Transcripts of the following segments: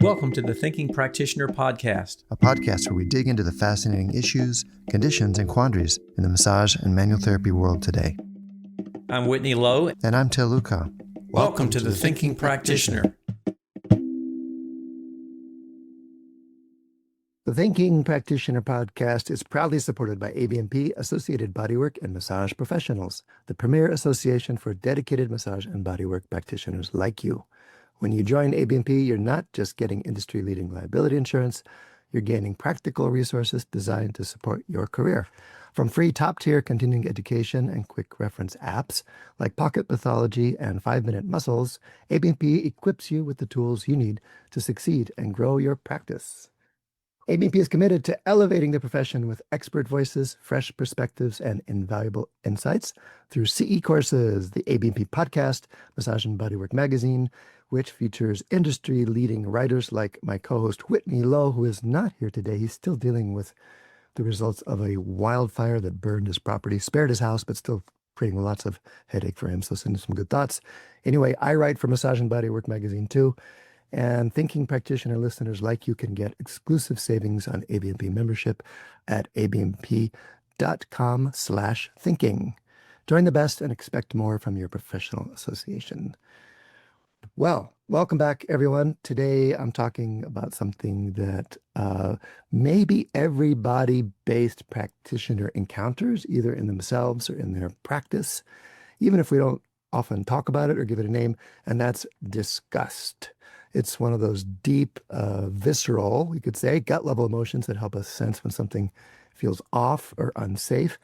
Welcome to the Thinking Practitioner Podcast, a podcast where we dig into the fascinating issues, conditions, and quandaries in the massage and manual therapy world today. I'm Whitney Lowe. And I'm Tel Luca. Welcome to the Thinking Practitioner. The Thinking Practitioner podcast is proudly supported by ABMP, Associated Bodywork and Massage Professionals, the premier association for dedicated massage and bodywork practitioners like you. When you join ABMP, you're not just getting industry-leading liability insurance, you're gaining practical resources designed to support your career. From free top-tier continuing education and quick reference apps like Pocket Pathology and 5-Minute Muscles, ABMP equips you with the tools you need to succeed and grow your practice. ABMP is committed to elevating the profession with expert voices, fresh perspectives, and invaluable insights through CE courses, the ABMP podcast, Massage and Bodywork magazine, which features industry-leading writers like my co-host Whitney Lowe, who is not here today. He's still dealing with the results of a wildfire that burned his property, spared his house, but still creating lots of headache for him. So send him some good thoughts. Anyway, I write for Massage and Bodywork magazine too. And Thinking Practitioner listeners like you can get exclusive savings on ABMP membership at abmp.com/thinking. Join the best and expect more from your professional association. Well, welcome back, everyone. Today, I'm talking about something that maybe every body-based practitioner encounters, either in themselves or in their practice, even if we don't often talk about it or give it a name, and that's disgust. It's one of those deep, visceral, we could say, gut-level emotions that help us sense when something feels off or unsafe,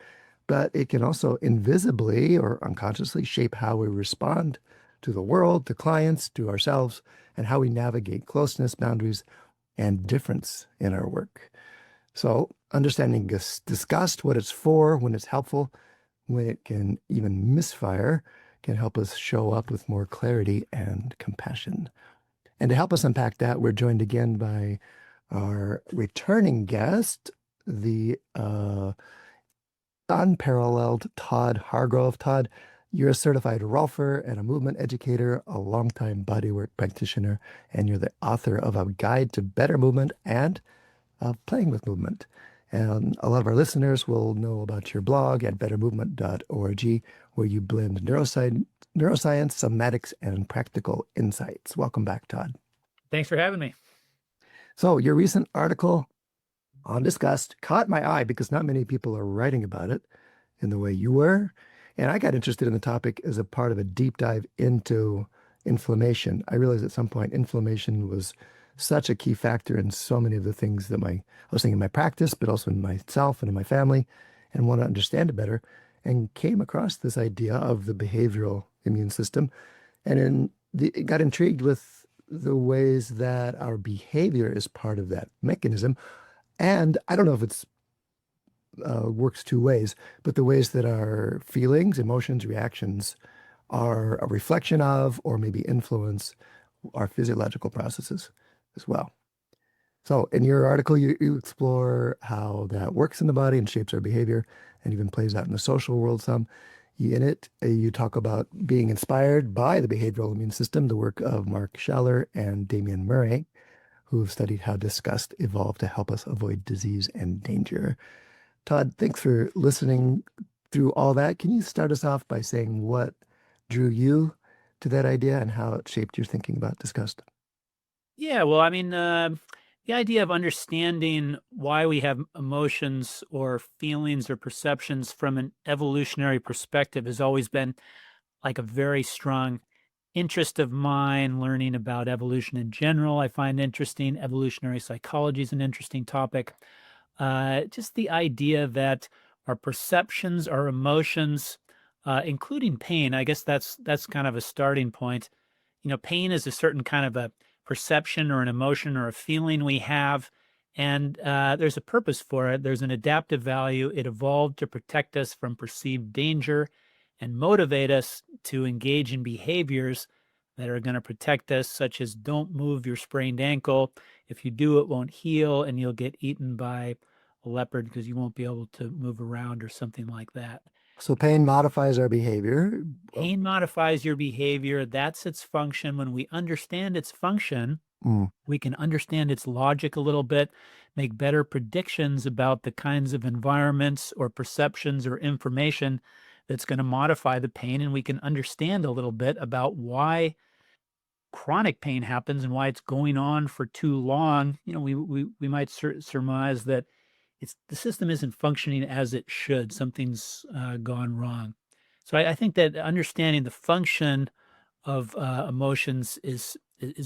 but it can also invisibly or unconsciously shape how we respond to the world, to clients, to ourselves, and how we navigate closeness, boundaries, and difference in our work. So understanding disgust, what it's for, when it's helpful, when it can even misfire, can help us show up with more clarity and compassion. And to help us unpack that, we're joined again by our returning guest, the unparalleled Todd Hargrove. Todd, you're a certified Rolfer and a movement educator, a longtime bodywork practitioner, and you're the author of A Guide to Better Movement and of Playing with Movement. And a lot of our listeners will know about your blog at bettermovement.org, where you blend neuroscience, somatics, and practical insights. Welcome back, Todd. Thanks for having me. So your recent article on Disgust caught my eye because not many people are writing about it in the way you were. And I got interested in the topic as a part of a deep dive into inflammation. I realized at some point inflammation was such a key factor in so many of the things that I was thinking in my practice, but also in myself and in my family, and want to understand it better, and came across this idea of the behavioral immune system, and got intrigued with the ways that our behavior is part of that mechanism. And I don't know if it's works two ways, but the ways that our feelings, emotions, reactions are a reflection of, or maybe influence our physiological processes as well. So in your article, you explore how that works in the body and shapes our behavior and even plays out in the social world some. In it, you talk about being inspired by the behavioral immune system, the work of Mark Schaller and Damian Murray, who have studied how disgust evolved to help us avoid disease and danger. Todd, thanks for listening through all that. Can you start us off by saying what drew you to that idea and how it shaped your thinking about disgust? Yeah, well, I mean, the idea of understanding why we have emotions or feelings or perceptions from an evolutionary perspective has always been like a very strong interest of mine. Learning about evolution in general, I find interesting. Evolutionary psychology is an interesting topic. Just the idea that our perceptions, our emotions, including pain, I guess that's kind of a starting point. You know, pain is a certain kind of a perception or an emotion or a feeling we have, and there's a purpose for it. There's an adaptive value. It evolved to protect us from perceived danger and motivate us to engage in behaviors that are going to protect us, such as don't move your sprained ankle. If you do, it won't heal and you'll get eaten by a leopard because you won't be able to move around or something like that. So pain modifies our behavior. Pain modifies your behavior. That's its function. When we understand its function, We can understand its logic a little bit, make better predictions about the kinds of environments or perceptions or information that's going to modify the pain. And we can understand a little bit about why chronic pain happens and why it's going on for too long. We might surmise that the system isn't functioning as it should. Something's gone wrong. So I think that understanding the function of emotions is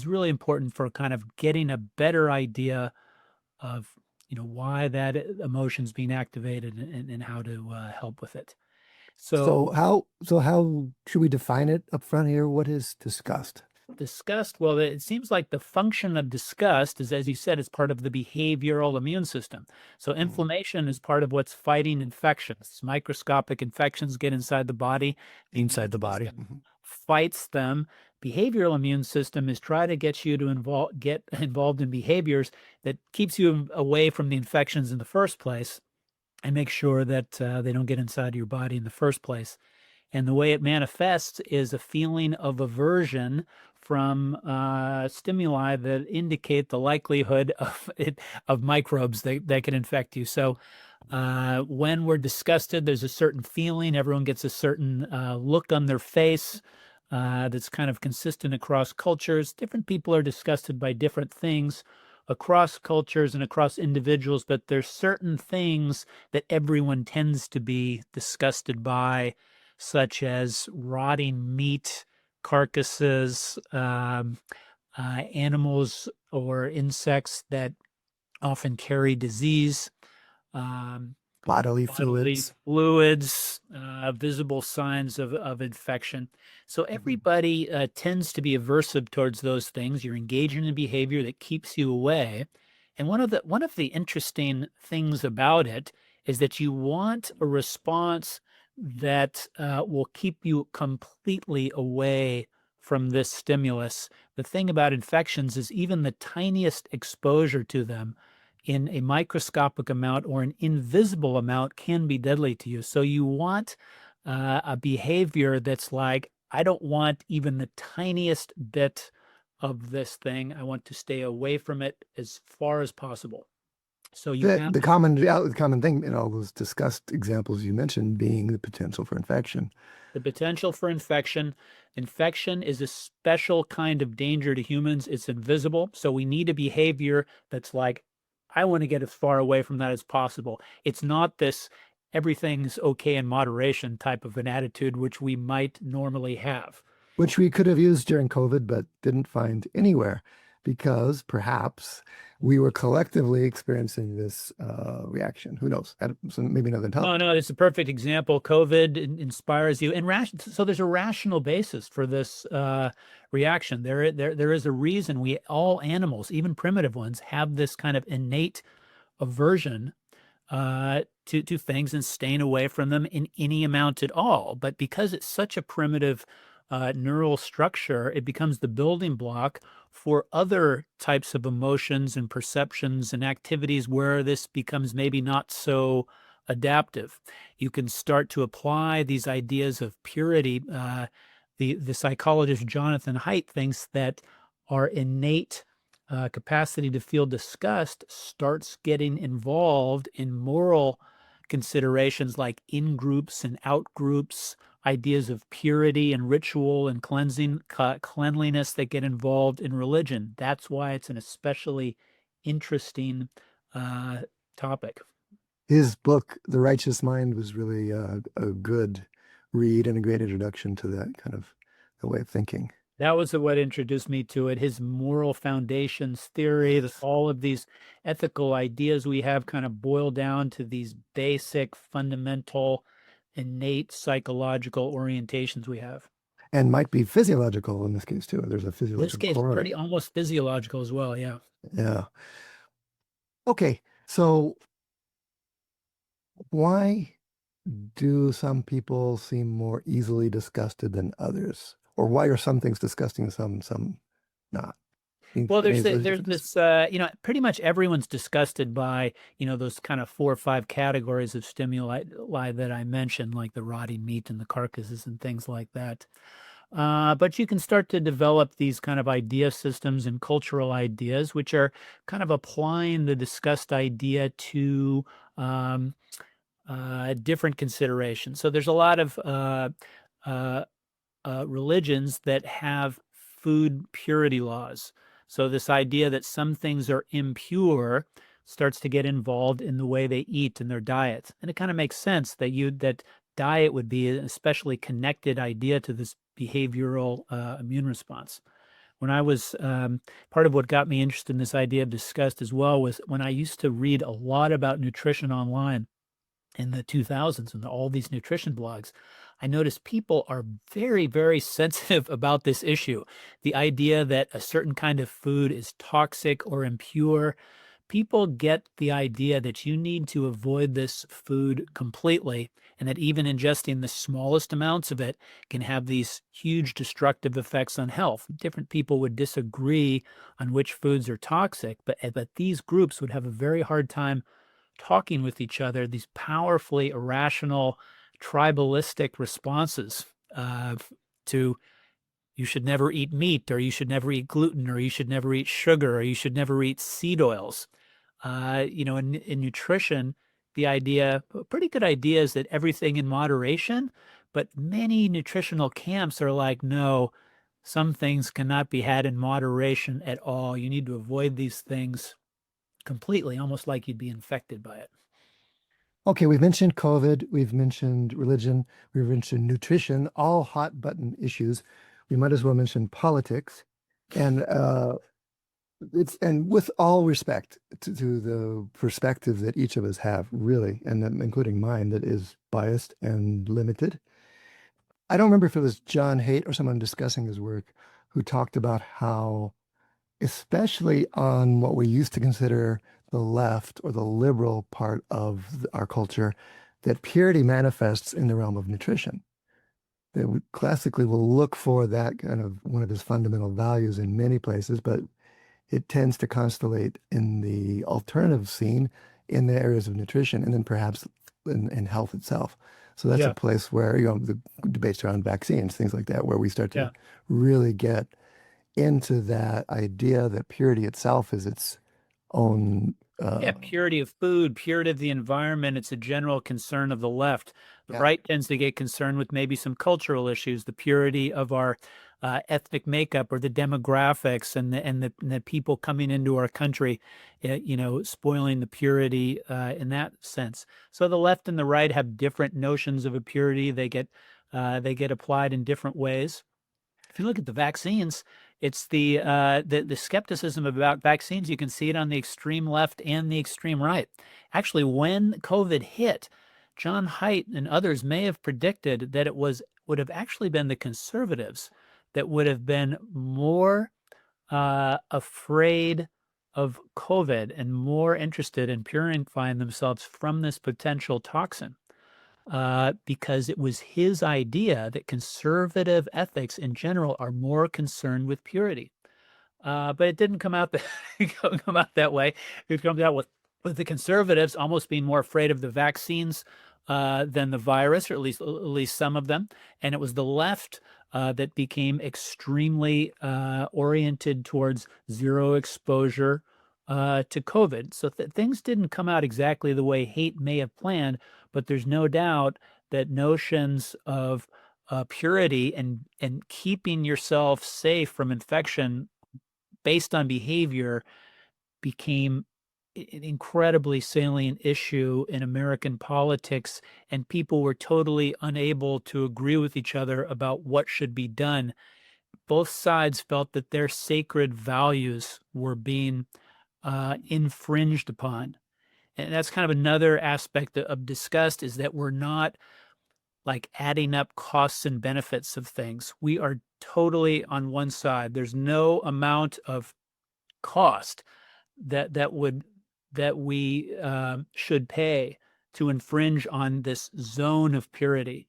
really important for kind of getting a better idea of why that emotion's being activated and how to help with it. So how should we define it up front here? What is disgust? Disgust, well, it seems like the function of disgust is, as you said, it's part of the behavioral immune system. So inflammation is part of what's fighting infections. Microscopic infections get inside the body. Inside the body. System fights them. Behavioral immune system is trying to get you to get involved in behaviors that keeps you away from the infections in the first place and make sure that they don't get inside your body in the first place. And the way it manifests is a feeling of aversion from stimuli that indicate the likelihood of microbes that can infect you. So when we're disgusted, there's a certain feeling. Everyone gets a certain look on their face that's kind of consistent across cultures. Different people are disgusted by different things across cultures and across individuals, but there's certain things that everyone tends to be disgusted by, such as rotting meat, carcasses, animals or insects that often carry disease, Bodily fluids, visible signs of infection. So everybody tends to be aversive towards those things. You're engaging in behavior that keeps you away. And one of the interesting things about it is that you want a response that will keep you completely away from this stimulus. The thing about infections is even the tiniest exposure to them in a microscopic amount or an invisible amount can be deadly to you. So you want a behavior that's like, I don't want even the tiniest bit of this thing. I want to stay away from it as far as possible. So the common thing in all those discussed examples you mentioned being the potential for infection. The potential for infection. Infection is a special kind of danger to humans. It's invisible. So we need a behavior that's like, I want to get as far away from that as possible. It's not this everything's okay in moderation type of an attitude, which we might normally have. Which we could have used during COVID, but didn't find anywhere because perhaps we were collectively experiencing this reaction. Who knows? So maybe another time. No, it's a perfect example. COVID inspires you. And so there's a rational basis for this reaction. There is a reason all animals, even primitive ones, have this kind of innate aversion to things and staying away from them in any amount at all. But because it's such a primitive neural structure, it becomes the building block for other types of emotions and perceptions and activities where this becomes maybe not so adaptive. You can start to apply these ideas of purity. The psychologist Jonathan Haidt thinks that our innate capacity to feel disgust starts getting involved in moral considerations like in-groups and out-groups, ideas of purity and ritual and cleanliness that get involved in religion. That's why it's an especially interesting topic. His book, The Righteous Mind, was really a good read and a great introduction to that kind of the way of thinking. That was what introduced me to it. His moral foundations theory, all of these ethical ideas we have kind of boil down to these basic, fundamental, innate psychological orientations we have. And might be physiological in this case too. There's a physiological. This case is pretty almost physiological as well, yeah. Yeah. Okay, so why do some people seem more easily disgusted than others? Or why are some things disgusting, some not? Well, there's this, pretty much everyone's disgusted by, those kind of 4 or 5 categories of stimuli that I mentioned, like the rotting meat and the carcasses and things like that. But you can start to develop these kind of idea systems and cultural ideas, which are kind of applying the disgust idea to um, different considerations. So there's a lot of uh, religions that have food purity laws. So this idea that some things are impure starts to get involved in the way they eat in their diet. And it kind of makes sense that diet would be an especially connected idea to this behavioral immune response. When I was part of what got me interested in this idea of disgust as well was when I used to read a lot about nutrition online in the 2000s and all these nutrition blogs, I noticed people are very, very sensitive about this issue. The idea that a certain kind of food is toxic or impure. People get the idea that you need to avoid this food completely, and that even ingesting the smallest amounts of it can have these huge destructive effects on health. Different people would disagree on which foods are toxic, but these groups would have a very hard time talking with each other, these powerfully irrational, tribalistic responses to you should never eat meat, or you should never eat gluten, or you should never eat sugar, or you should never eat seed oils. In nutrition, the idea, a pretty good idea is that everything in moderation, but many nutritional camps are like, no, some things cannot be had in moderation at all. You need to avoid these things completely, almost like you'd be infected by it. Okay, we've mentioned COVID, we've mentioned religion, we've mentioned nutrition, all hot button issues. We might as well mention politics. And with all respect to the perspective that each of us have, really, and including mine, that is biased and limited. I don't remember if it was John Haidt or someone discussing his work who talked about how, especially on what we used to consider the left or the liberal part of our culture, that purity manifests in the realm of nutrition. That we classically will look for that kind of one of his fundamental values in many places, but it tends to constellate in the alternative scene in the areas of nutrition and then perhaps in health itself. So that's Yeah. a place where, the debates around vaccines, things like that, where we start to Yeah. really get into that idea that purity itself is its own. Yeah, purity of food, purity of the environment. It's a general concern of the left. The Yeah. right tends to get concerned with maybe some cultural issues, the purity of our ethnic makeup or the demographics and the people coming into our country, spoiling the purity in that sense. So the left and the right have different notions of a purity. They get applied in different ways. If you look at the vaccines, it's the skepticism about vaccines. You can see it on the extreme left and the extreme right. Actually, when COVID hit, John Haidt and others may have predicted that would have actually been the conservatives that would have been more afraid of COVID and more interested in purifying themselves from this potential toxin. Because it was his idea that conservative ethics in general are more concerned with purity. But it didn't come out that come out that way. It comes out with the conservatives almost being more afraid of the vaccines than the virus, or at least some of them. And it was the left that became extremely oriented towards zero exposure to COVID. So things didn't come out exactly the way Haidt may have planned, but there's no doubt that notions of purity and keeping yourself safe from infection based on behavior became an incredibly salient issue in American politics, and people were totally unable to agree with each other about what should be done. Both sides felt that their sacred values were being infringed upon. And that's kind of another aspect of disgust, is that we're not like adding up costs and benefits of things. We are totally on one side. There's no amount of cost that we should pay to infringe on this zone of purity.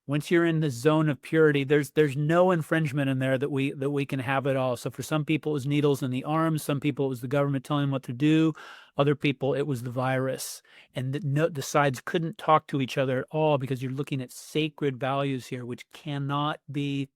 Once you're in the zone of purity, there's no infringement in there that we can have it all. So for some people, it was needles in the arms. Some people, it was the government telling them what to do. Other people, it was the virus. And the sides couldn't talk to each other at all, because you're looking at sacred values here, which cannot be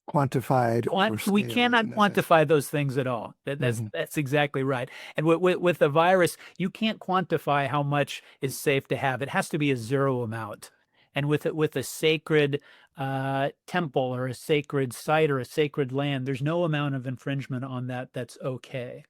quantified or We scaled cannot in that sense. quantify those things at all. That's exactly right. And with a virus, you can't quantify how much is safe to have. It has to be a zero amount. And with a sacred temple or a sacred site or a sacred land, there's no amount of infringement on that that's okay.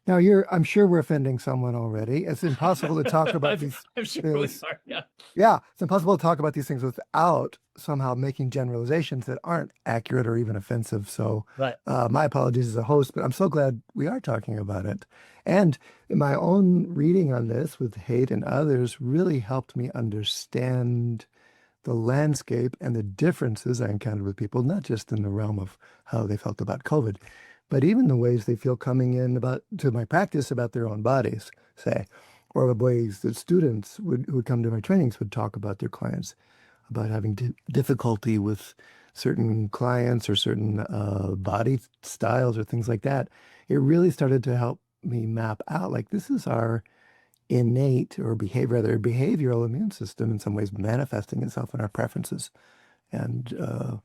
Now, I'm sure we're offending someone already. It's impossible to talk about these. I'm sure we are. Yeah. Yeah, it's impossible to talk about these things without somehow making generalizations that aren't accurate or even offensive. So, Right. my apologies as a host, but I'm so glad we are talking about it. And my own reading on this with Haidt and others really helped me understand the landscape and the differences I encountered with people, not just in the realm of how they felt about COVID, but even the ways they feel coming in to my practice about their own bodies, say, or the ways that students who would come to my trainings would talk about their clients, about having difficulty with certain clients or certain body styles or things like that. It really started to help me map out, like, this is our innate or behavioral immune system in some ways manifesting itself in our preferences. And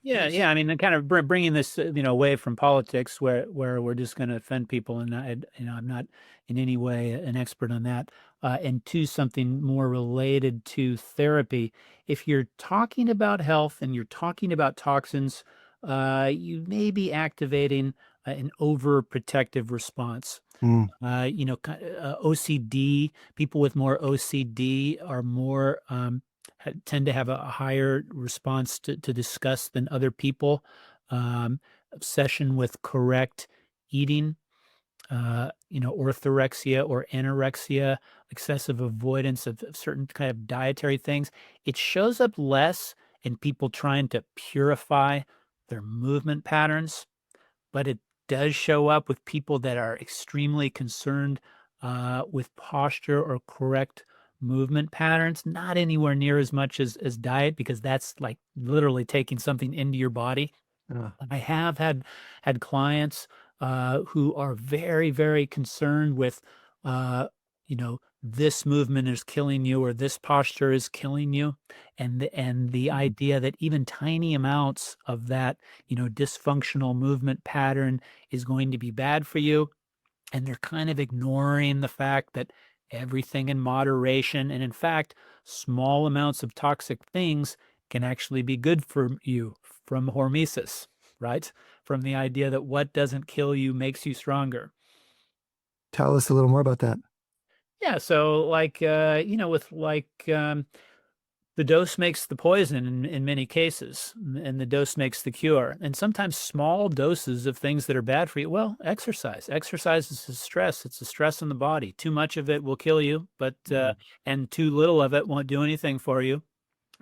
Yeah. I mean, kind of bringing this, away from politics, where we're just going to offend people, and I'm not in any way an expert on that. And to something more related to therapy. If you're talking about health and you're talking about toxins, you may be activating an overprotective response. OCD, people with more OCD are more tend to have a higher response to disgust than other people. Obsession with correct eating, orthorexia or anorexia, excessive avoidance of certain kind of dietary things. It shows up less in people trying to purify their movement patterns, but it does show up with people that are extremely concerned with posture or correct movement patterns, not anywhere near as much as diet, because that's like literally taking something into your body. I have had clients who are very, very concerned with, this movement is killing you or this posture is killing you. And the idea that even tiny amounts of that, dysfunctional movement pattern is going to be bad for you. And they're kind of ignoring the fact that everything in moderation, and in fact, small amounts of toxic things can actually be good for you, from hormesis, right? From the idea that what doesn't kill you makes you stronger. Tell us a little more about that. Yeah, so the dose makes the poison in many cases, and the dose makes the cure. And sometimes small doses of things that are bad for you. Well, exercise. Exercise is a stress. It's a stress in the body. Too much of it will kill you, but and too little of it won't do anything for you.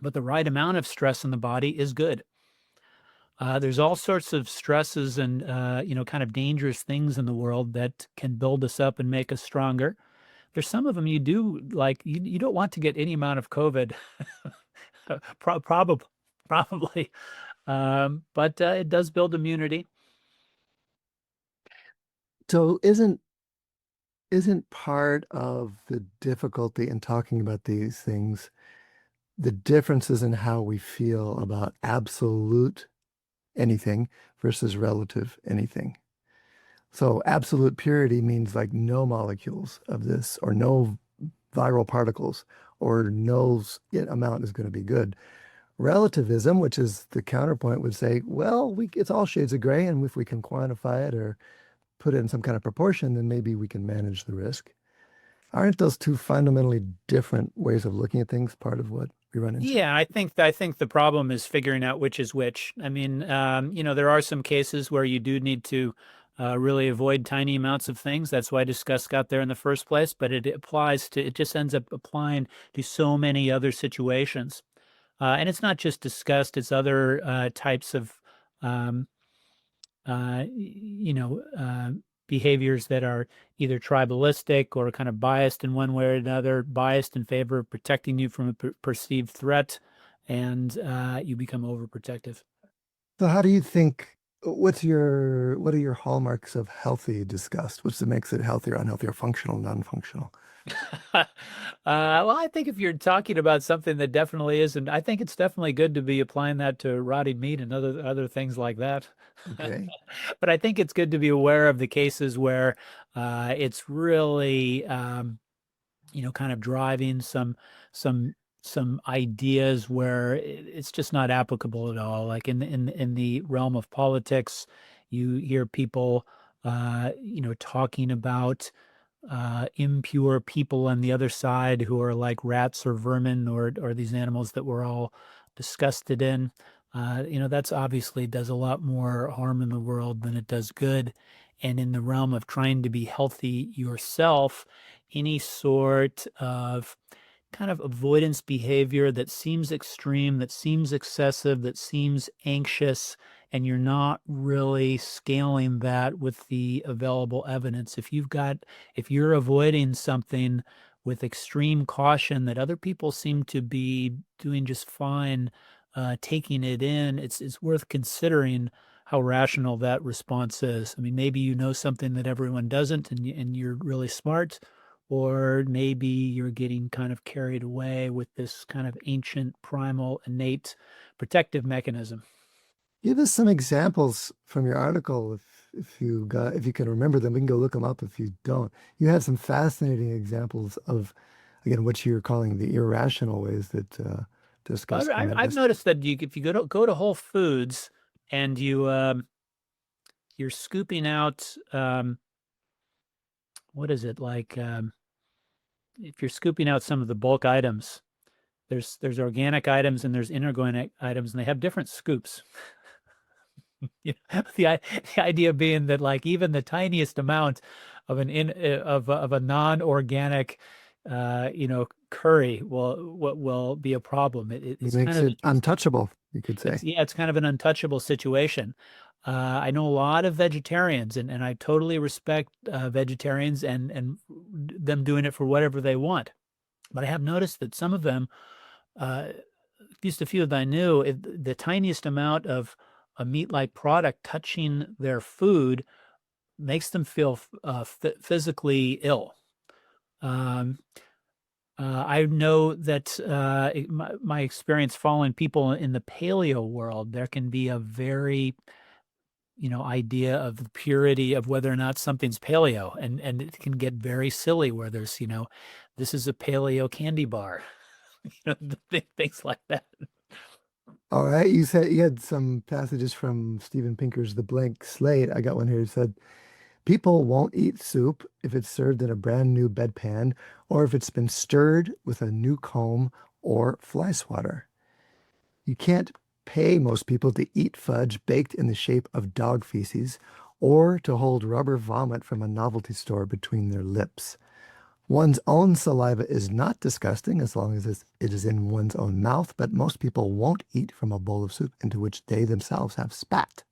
But the right amount of stress in the body is good. There's all sorts of stresses and kind of dangerous things in the world that can build us up and make us stronger. There's some of them you do, like, you don't want to get any amount of COVID, probably, but it does build immunity. So isn't part of the difficulty in talking about these things the differences in how we feel about absolute anything versus relative anything? So absolute purity means like no molecules of this or no viral particles or no amount is going to be good. Relativism, which is the counterpoint, would say, well, it's all shades of gray, and if we can quantify it or put it in some kind of proportion, then maybe we can manage the risk. Aren't those two fundamentally different ways of looking at things part of what we run into? Yeah, I think the problem is figuring out which is which. I mean, there are some cases where you do need to really avoid tiny amounts of things. That's why Disgust got there in the first place. But it just ends up applying to so many other situations. And it's not just Disgust; it's other types of, behaviors that are either tribalistic or kind of biased in one way or another, biased in favor of protecting you from a perceived threat, and you become overprotective. So how do you think what are your hallmarks of healthy disgust? What's that makes it healthy or unhealthy or functional, non-functional? Well, I think if you're talking about something that definitely isn't, I think it's definitely good to be applying that to rotting meat and other things like that. Okay. But I think it's good to be aware of the cases where it's really kind of driving some some ideas where it's just not applicable at all. Like in the realm of politics, you hear people talking about impure people on the other side who are like rats or vermin or these animals that we're all disgusted in. That's obviously does a lot more harm in the world than it does good. And in the realm of trying to be healthy yourself, any sort of kind of avoidance behavior that seems extreme, that seems excessive, that seems anxious, and you're not really scaling that with the available evidence. If you're avoiding something with extreme caution that other people seem to be doing just fine, taking it in, it's worth considering how rational that response is. I mean, maybe you know something that everyone doesn't, and you're really smart, or maybe you're getting kind of carried away with this kind of ancient, primal, innate protective mechanism. Give us some examples from your article if you can remember them. We can go look them up if you don't. You have some fascinating examples of, again, what you're calling the irrational ways that disgust can I've manifest. noticed that if you go to Whole Foods and you're scooping out what is it like if you're scooping out some of the bulk items, there's organic items and there's inorganic items, and they have different scoops. The idea being that like even the tiniest amount of of a non-organic curry will be a problem. It It's kind makes of it interesting. untouchable, you could say. It's kind of an untouchable situation. I know a lot of vegetarians, and I totally respect vegetarians and them doing it for whatever they want. But I have noticed that some of them, at least a few that I knew, the tiniest amount of a meat-like product touching their food makes them feel physically ill. Um, I know that my experience following people in the paleo world, there can be a very idea of the purity of whether or not something's paleo, and it can get very silly where there's this is a paleo candy bar, things like that. All right. You said you had some passages from Steven Pinker's The Blank Slate. I got one here. It said, people won't eat soup if it's served in a brand new bedpan or if it's been stirred with a new comb or fly swatter. You can't pay most people to eat fudge baked in the shape of dog feces or to hold rubber vomit from a novelty store between their lips. One's own saliva is not disgusting as long as it is in one's own mouth, but most people won't eat from a bowl of soup into which they themselves have spat.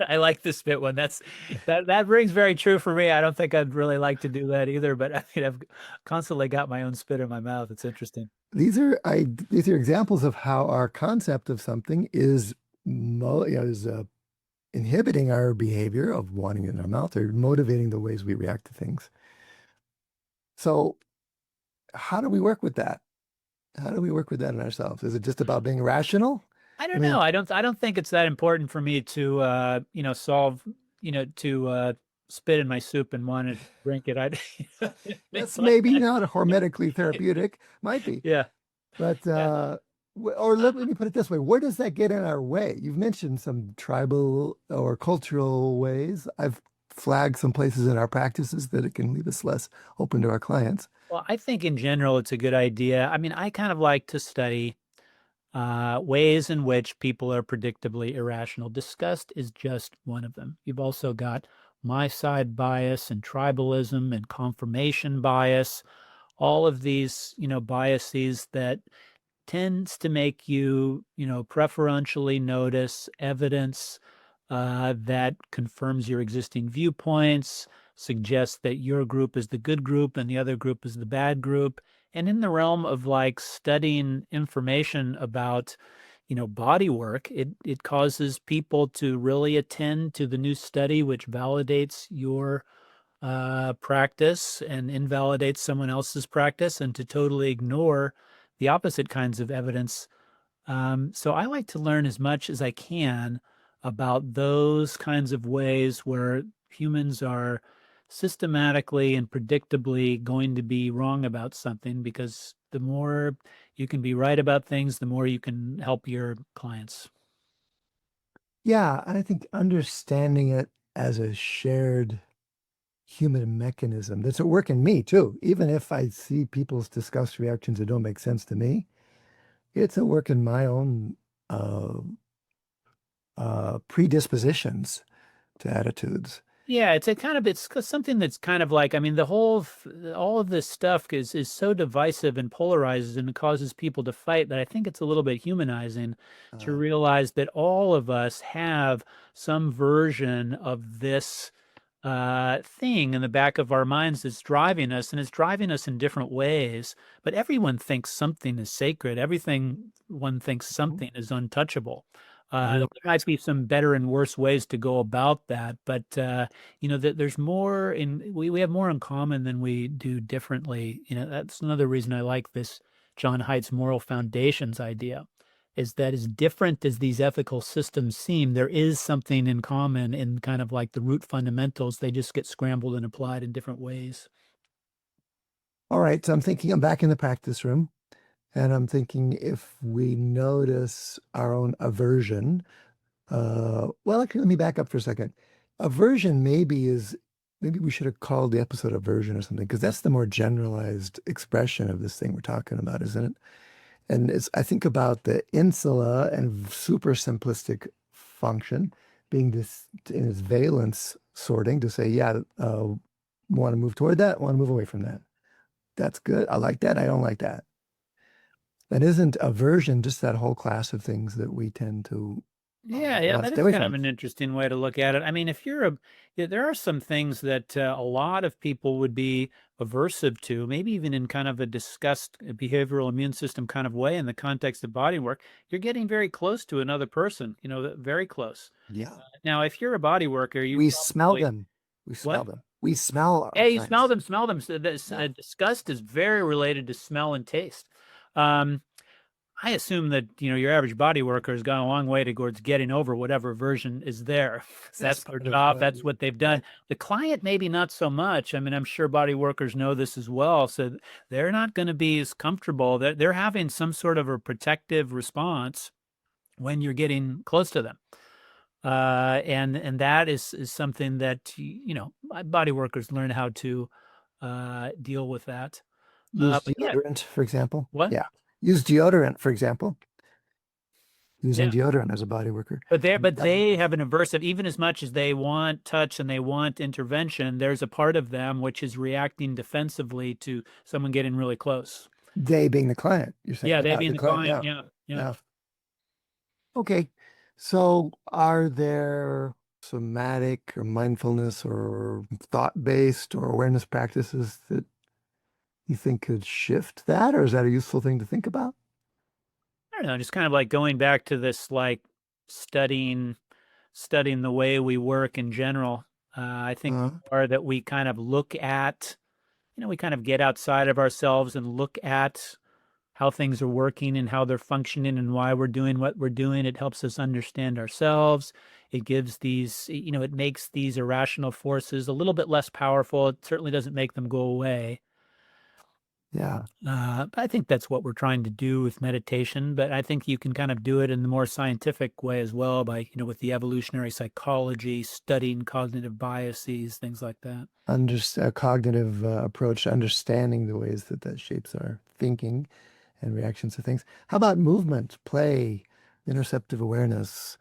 I like this bit one. That rings very true for me. I don't think I'd really like to do that either, but I mean, I've constantly got my own spit in my mouth. It's interesting. These are examples of how our concept of something is inhibiting our behavior of wanting it in our mouth or motivating the ways we react to things. So, how do we work with that? How do we work with that in ourselves? Is it just about being rational? I I don't mean, know. I don't think it's that important for me to solve, to spit in my soup and want to drink it. I things that's like maybe that. not hormetically therapeutic, might be, Yeah. but Yeah. or let me put it this way: where does that get in our way? You've mentioned some tribal or cultural ways. I've flagged some places in our practices that it can leave us less open to our clients. Well, I think in general it's a good idea. I mean, I kind of like to study ways in which people are predictably irrational. Disgust is just one of them. You've also got my side bias and tribalism and confirmation bias, all of these, biases that tends to make you, preferentially notice evidence that confirms your existing viewpoints, suggests that your group is the good group and the other group is the bad group. And in the realm of like studying information about, body work, it causes people to really attend to the new study, which validates your practice and invalidates someone else's practice, and to totally ignore the opposite kinds of evidence. So I like to learn as much as I can about those kinds of ways where humans are systematically and predictably going to be wrong about something, because the more you can be right about things, the more you can help your clients. Yeah, I think understanding it as a shared human mechanism that's at work in me too. Even if I see people's disgust reactions that don't make sense to me, it's at work in my own uh, predispositions to attitudes. Yeah, it's something that's kind of like, I mean, all of this stuff is so divisive and polarizes, and it causes people to fight, that I think it's a little bit humanizing to Uh, realize that all of us have some version of this thing in the back of our minds that's driving us, and it's driving us in different ways. But everyone thinks something is sacred. One thinks something is untouchable. There might be some better and worse ways to go about that, but that there's more we have more in common than we do differently. That's another reason I like this John Haidt's moral foundations idea, is that as different as these ethical systems seem, there is something in common in kind of like the root fundamentals. They just get scrambled and applied in different ways. all right, so I'm thinking I'm back in the practice room, and I'm thinking if we notice our own aversion, well, actually, let me back up for a second. Aversion maybe we should have called the episode aversion or something, because that's the more generalized expression of this thing we're talking about, isn't it? And I think about the insula and super simplistic function being this in its valence sorting to say, yeah, want to move toward that, want to move away from that. That's good. I like that. I don't like that. And isn't aversion just that whole class of things that we tend to Yeah, want to that stay is away kind of from? an interesting way to look at it. I mean, there are some things that a lot of people would be aversive to, maybe even in kind of a disgust, behavioral immune system kind of way in the context of body work. You're getting very close to another person, very close. Yeah. Now, if you're a body worker, you We smell probably, them. We smell what? them. We smell Yeah, our you smell friends. them, smell them. So Yeah. disgust is very related to smell and taste. Um, I assume that, your average body worker has gone a long way towards getting over whatever version is there. That's That's their part of job. That's what they've done. right. The client, maybe not so much. I mean, I'm sure body workers know this as well. So they're not going to be as comfortable. They're having some sort of a protective response when you're getting close to them. And that is something that, body workers learn how to deal with that. Use But yeah, deodorant, for example. what? Yeah. Use deodorant, for example. Using Yeah. deodorant as a body worker. But they have an aversive, even as much as they want touch and they want intervention, there's a part of them which is reacting defensively to someone getting really close. They being the client, you're saying. Yeah, they Yeah, being the client. Yeah. yeah. Okay. So are there somatic or mindfulness or thought-based or awareness practices that you think could shift that, or is that a useful thing to think about? I don't know, just kind of like going back to this, like studying the way we work in general. I think Uh, more that we kind of look at, we kind of get outside of ourselves and look at how things are working and how they're functioning and why we're doing what we're doing. It helps us understand ourselves. It gives it makes these irrational forces a little bit less powerful. It certainly doesn't make them go away. yeah. I think that's what we're trying to do with meditation, but I think you can kind of do it in the more scientific way as well by, with the evolutionary psychology, studying cognitive biases, things like that. A cognitive approach to understanding the ways that shapes our thinking and reactions to things. How about movement, play, interoceptive awareness,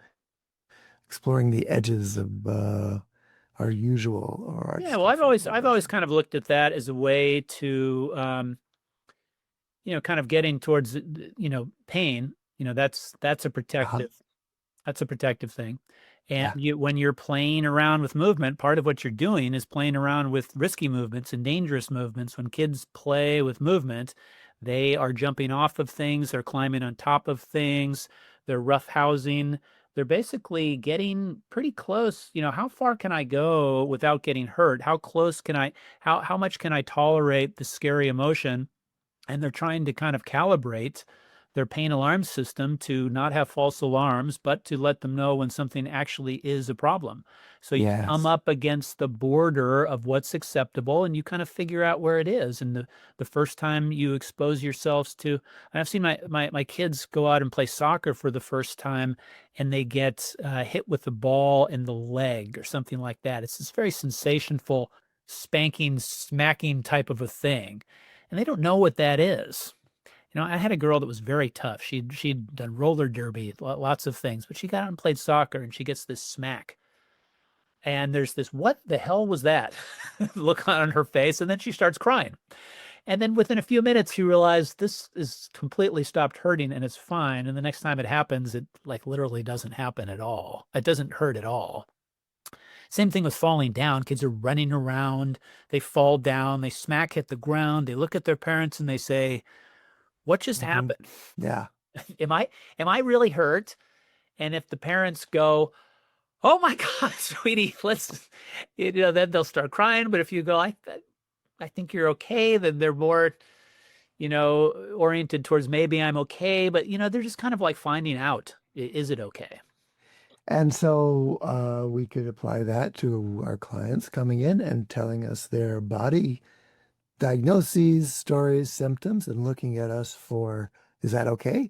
exploring the edges of our usual or our Yeah, well, I've always kind of looked at that as a way to, kind of getting towards, pain. That's a Uh-huh. protective thing. And Yeah. when you're playing around with movement, part of what you're doing is playing around with risky movements and dangerous movements. When kids play with movement, they are jumping off of things, they're climbing on top of things, they're roughhousing. They're basically getting pretty close. How far can I go without getting hurt? How close can how much can I tolerate the scary emotion? And they're trying to kind of calibrate their pain alarm system to not have false alarms, but to let them know when something actually is a problem. So you come Yes. up against the border of what's acceptable and you kind of figure out where it is. And the first time you expose yourselves to, and I've seen my kids go out and play soccer for the first time and they get hit with the ball in the leg or something like that. It's this very sensational spanking, smacking type of a thing. And they don't know what that is. I had a girl that was very tough. She'd done roller derby, lots of things, but she got out and played soccer and she gets this smack. And there's this, what the hell was that? Look on her face. And then she starts crying. And then within a few minutes, she realized this is completely stopped hurting and it's fine. And the next time it happens, it like literally doesn't happen at all. It doesn't hurt at all. Same thing with falling down. Kids are running around. They fall down. They smack hit the ground. They look at their parents and they say, what just happened? Yeah. Am I really hurt? And if the parents go, oh my God, sweetie, then they'll start crying. But if you go, I think you're okay, then they're more, oriented towards maybe I'm okay. But, they're just kind of like finding out, is it okay? And so we could apply that to our clients coming in and telling us their body diagnoses, stories, symptoms, and looking at us for, is that okay?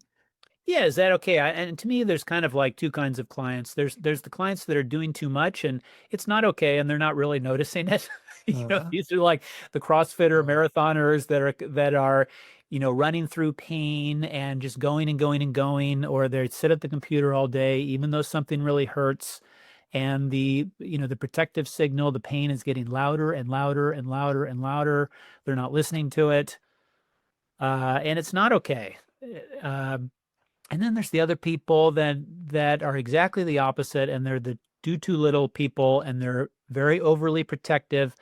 Yeah, is that okay? And to me, there's kind of like two kinds of clients. There's the clients that are doing too much and it's not okay, and they're not really noticing it. Uh-huh. These are like the CrossFitter marathoners that are, running through pain and just going and going and going, or they sit at the computer all day, even though something really hurts. And the protective signal, the pain is getting louder and louder and louder and louder. They're not listening to it. And it's not okay. And then there's the other people that are exactly the opposite, and they're the do too little people, and they're very overly protective.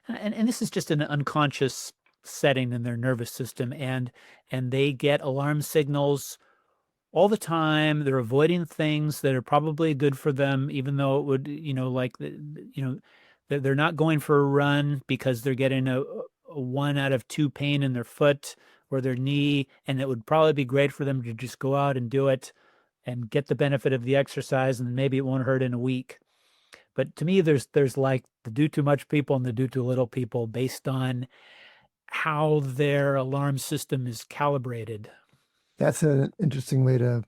And this is just an unconscious setting in their nervous system, and they get alarm signals all the time. They're avoiding things that are probably good for them, even though it would, they're not going for a run because they're getting a 1 out of 2 pain in their foot or their knee, and it would probably be great for them to just go out and do it and get the benefit of the exercise, and maybe it won't hurt in a week. But to me, there's like the do too much people and the do too little people based on how their alarm system is calibrated. That's an interesting way to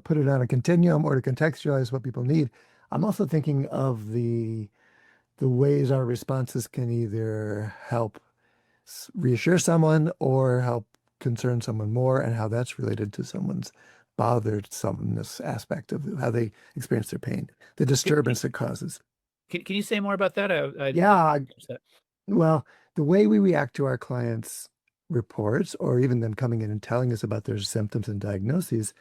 put it on a continuum or to contextualize what people need. I'm also thinking of the ways our responses can either help reassure someone or help concern someone more, and how that's related to someone's bothersomness aspect of how they experience their pain, the disturbance it causes. Can you say more about that? Yeah. Well, the way we react to our clients' reports, or even them coming in and telling us about their symptoms and diagnoses,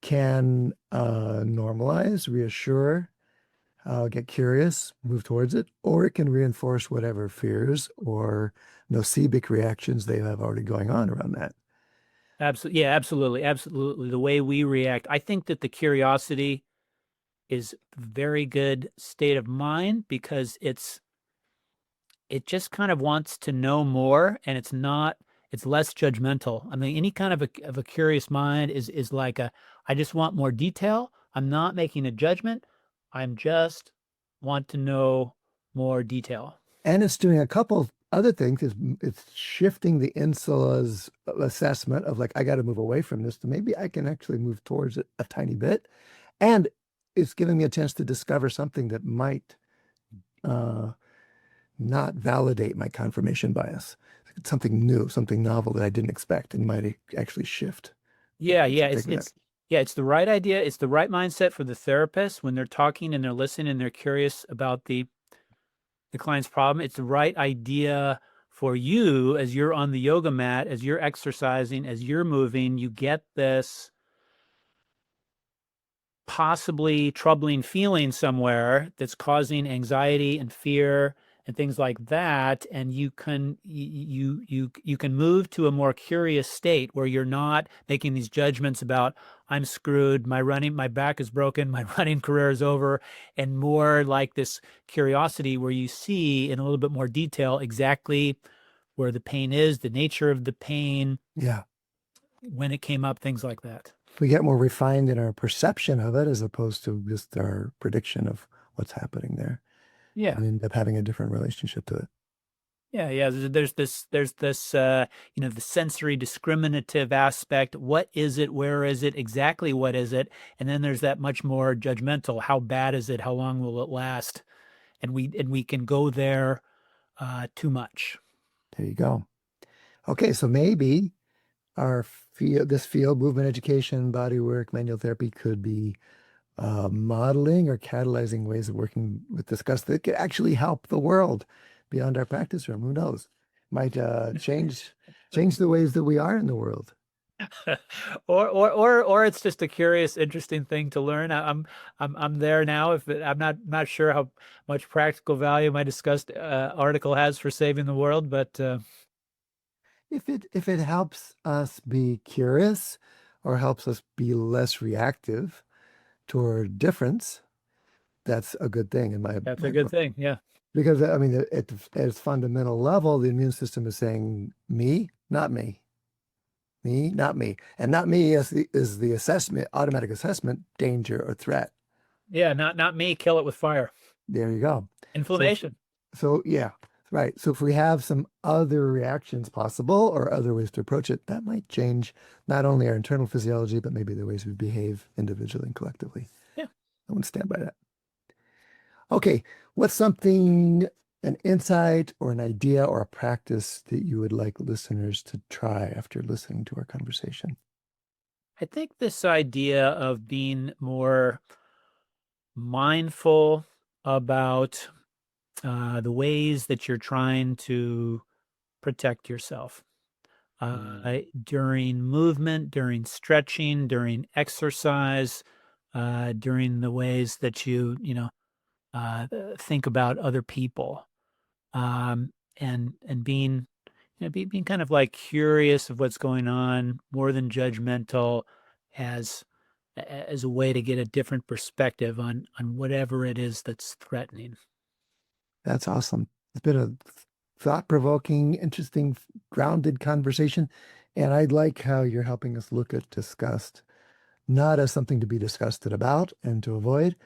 can normalize, reassure, get curious, move towards it, or it can reinforce whatever fears or nocibic reactions they have already going on around that. Absolutely. Yeah, absolutely. Absolutely. The way we react, I think that the curiosity is a very good state of mind because it just kind of wants to know more, and it's less judgmental. I mean, any kind of a curious mind is like I just want more detail. I'm not making a judgment. I'm just want to know more detail. And it's doing a couple other things. It's shifting the insula's assessment of like, I got to move away from this to maybe I can actually move towards it a tiny bit. And it's giving me a chance to discover something that might not validate my confirmation bias. It's something new, something novel that I didn't expect and might actually shift. Yeah, it's the right idea. It's the right mindset for the therapist when they're talking and they're listening and they're curious about the client's problem. It's the right idea for you as you're on the yoga mat, as you're exercising, as you're moving. You get this possibly troubling feeling somewhere that's causing anxiety and fear and things like that, and you can move to a more curious state where you're not making these judgments about I'm screwed, my back is broken, my running career is over, and more like this curiosity where you see in a little bit more detail exactly where the pain is, the nature of the pain, Yeah. when it came up, things like that. We get more refined in our perception of it as opposed to just our prediction of what's happening there, Yeah. and end up having a different relationship to it. Yeah. There's this, the sensory discriminative aspect. What is it? Where is it? Exactly what is it? And then there's that much more judgmental. How bad is it? How long will it last? And we can go there too much. There you go. Okay, so maybe this field, movement education, body work, manual therapy, could be modeling or catalyzing ways of working with disgust that could actually help the world beyond our practice room. Who knows? Might change the ways that we are in the world. or it's just a curious, interesting thing to learn. I'm there now. I'm not sure how much practical value my Disgust article has for saving the world, but If it helps us be curious or helps us be less reactive toward difference, that's a good thing in that's a good thing. Yeah. because I mean, at its fundamental level, the immune system is saying me, not me. Me, not me. And not me is the assessment, automatic assessment, danger or threat. Yeah. Not me. Kill it with fire. There you go. Inflammation. So yeah, right. So if we have some other reactions possible or other ways to approach it, that might change not only our internal physiology, but maybe the ways we behave individually and collectively. Yeah. I want to stand by that. Okay. What's something, an insight or an idea or a practice that you would like listeners to try after listening to our conversation? I think this idea of being more mindful about the ways that you're trying to protect yourself during movement, during stretching, during exercise, during the ways that you think about other people, and being being kind of like curious of what's going on, more than judgmental, as as a way to get a different perspective on whatever it is that's threatening. That's awesome. It's been a thought-provoking, interesting, grounded conversation. And I like how you're helping us look at disgust, not as something to be disgusted about and to avoid,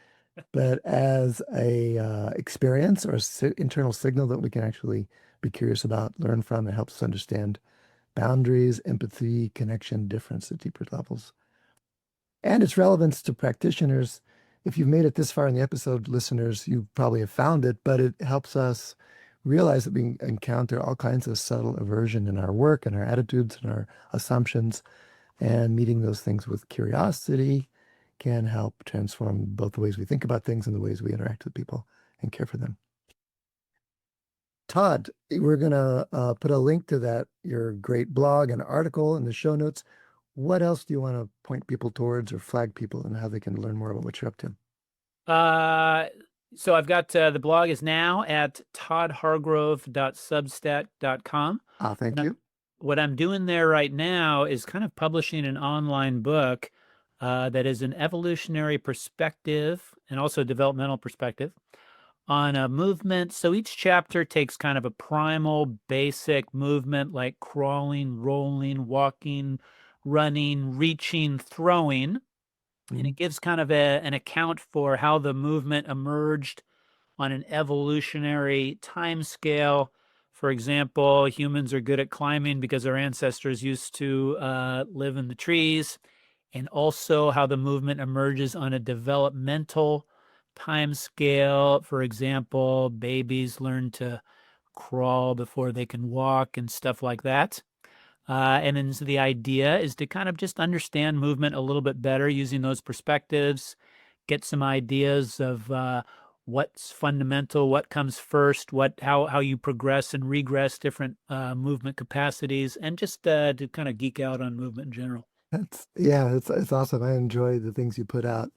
but as a experience or internal signal that we can actually be curious about, learn from. It helps us understand boundaries, empathy, connection, difference at deeper levels. And its relevance to practitioners. If you've made it this far in the episode, listeners, you probably have found it, but it helps us realize that we encounter all kinds of subtle aversion in our work and our attitudes and our assumptions, and meeting those things with curiosity can help transform both the ways we think about things and the ways we interact with people and care for them. Todd, we're going to put a link to your great blog and article in the show notes. What else do you want to point people towards or flag people and how they can learn more about what you're up to? So I've got the blog is now at toddhargrove.substack.com. Thank you. What I'm doing there right now is kind of publishing an online book that is an evolutionary perspective and also a developmental perspective on a movement. So each chapter takes kind of a primal, basic movement like crawling, rolling, walking, running, reaching, throwing. And it gives kind of an account for how the movement emerged on an evolutionary time scale. For example, humans are good at climbing because our ancestors used to live in the trees, and also how the movement emerges on a developmental time scale. For example, babies learn to crawl before they can walk and stuff like that. And then so the idea is to kind of just understand movement a little bit better using those perspectives, get some ideas of what's fundamental, what comes first, how you progress and regress different movement capacities, and just to kind of geek out on movement in general. It's awesome. I enjoy the things you put out.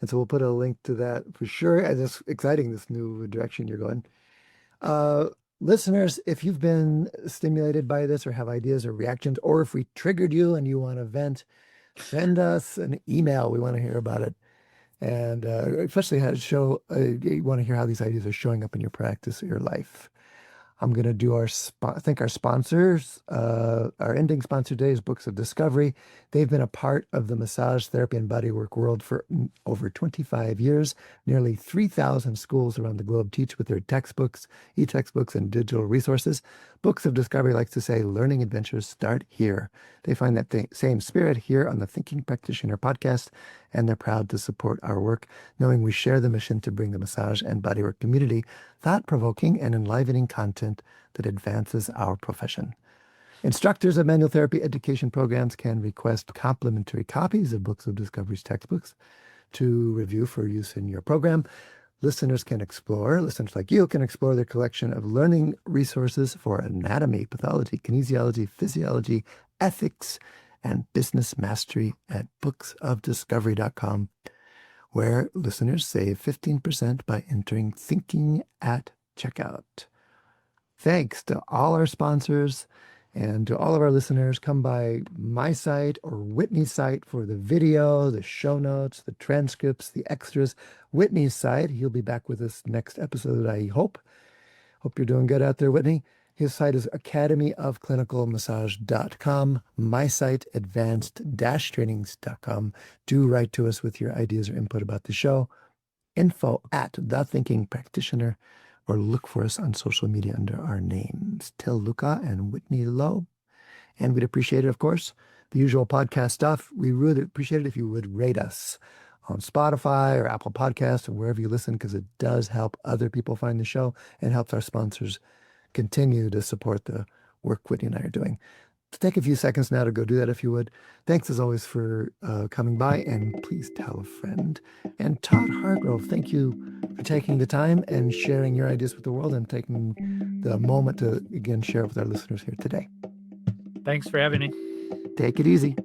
And so we'll put a link to that for sure. And it's exciting, this new direction you're going. Listeners, if you've been stimulated by this or have ideas or reactions, or if we triggered you and you want to vent, Send us an email. We want to hear about it. And especially how to show, you want to hear how these ideas are showing up in your practice or your life. I'm going to do thank our sponsors. Our ending sponsor today is Books of Discovery. They've been a part of the massage therapy and bodywork world for over 25 years. Nearly 3,000 schools around the globe teach with their textbooks, e-textbooks, and digital resources. Books of Discovery likes to say, learning adventures start here. They find that same spirit here on the Thinking Practitioner podcast, and they're proud to support our work, knowing we share the mission to bring the massage and bodywork community thought-provoking and enlivening content that advances our profession. Instructors of manual therapy education programs can request complimentary copies of Books of Discovery's textbooks to review for use in your program. Listeners like you can explore their collection of learning resources for anatomy, pathology, kinesiology, physiology, ethics, and business mastery at booksofdiscovery.com, where listeners save 15% by entering thinking at checkout. Thanks to all our sponsors and to all of our listeners. Come by my site or Whitney's site for the video, the show notes, the transcripts, the extras. Whitney's site, he'll be back with us next episode, I hope. Hope you're doing good out there, Whitney. His site is academyofclinicalmassage.com. My site, advanced-trainings.com. Do write to us with your ideas or input about the show. info@The Thinking Practitioner, or look for us on social media under our names, Till Luca and Whitney Lowe. And we'd appreciate it, of course, the usual podcast stuff. We really appreciate it if you would rate us on Spotify or Apple Podcasts or wherever you listen, because it does help other people find the show and helps our sponsors continue to support the work Whitney and I are doing. Take a few seconds now to go do that if you would. Thanks as always for coming by, and please tell a friend. And Todd Hargrove, thank you for taking the time and sharing your ideas with the world and taking the moment to, again, share with our listeners here today. Thanks for having me. Take it easy.